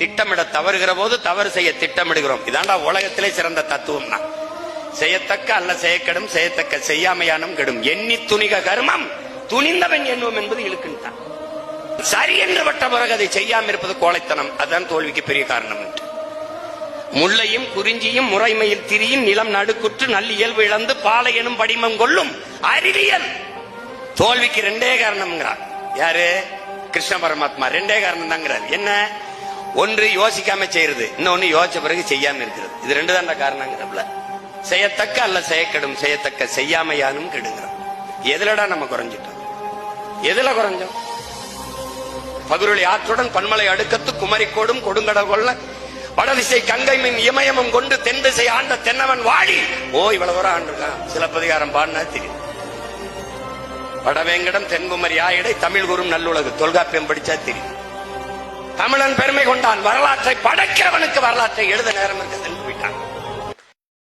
திட்டமிட தவறுகிற போது தவறு செய்ய திட்டமிடுகிறோம். இதாண்டா உலகத்திலே சிறந்த தத்துவம்னா. செய்யத்தக்க அல்ல செய்யக்கெடும், செய்யத்தக்க செய்யாமையானும் கெடும். எண்ணி துணிக கர்மம் துணிந்தவன் எண்ணுவோம் என்பது இழுக்குன்ட்டான். சரி என்று பட்ட பிறகு அதை செய்யாம இருப்பது கோழைத்தனம். அதுதான் தோல்விக்கு பெரிய காரணம். முல்லையும் குறிஞ்சியும் முறைமையில் திரியும் நிலம் நடுக்குற்று நல்ல இயல்பு இழந்து பாலை எனும் படிமம் கொள்ளும் அறிவியல். தோல்விக்கு ரெண்டே காரணம்ங்கிறார். யாரு? கிருஷ்ண பரமாத்மா. ரெண்டே காரணம் தாங்கிறார். என்ன? ஒன்று யோசிக்காம செய்யறது, இன்னொன்னு யோசிச்ச பிறகு செய்யாம இருக்கிறது. இது ரெண்டு தான் காரணங்கிறப்பல. செய்யத்தக்க அல்ல செய்யக்கெடும், செய்யத்தக்க செய்யாமையானும் கெடுங்கிறோம். எதுலடா நம்ம குறைஞ்சிட்டோம்? எதுல குறைஞ்சோம்? பகுருளி ஆற்றுடன் பன்மலை அடுக்கத்து குமரிக்கோடும் கொடுங்கடல் கொள்ள வடதிசை கங்கை மின் இமயமும் கொண்டு தென் திசை ஆண்ட தென்னவன் வாழி. இவ்வளவு தூரம் ஆண்டிருக்கான். சிலப்பதிகாரம் பாடினா தெரியும். வடவேங்கடம் தென்குமரி ஆயிடை தமிழ் கூறும் நல்லுலகு. தொல்காப்பியம் படிச்சா தெரியும். தமிழன் பெருமை கொண்டான். வரலாற்றை படைக்கிறவனுக்கு வரலாற்றை எழுத நேரம் இருக்குது.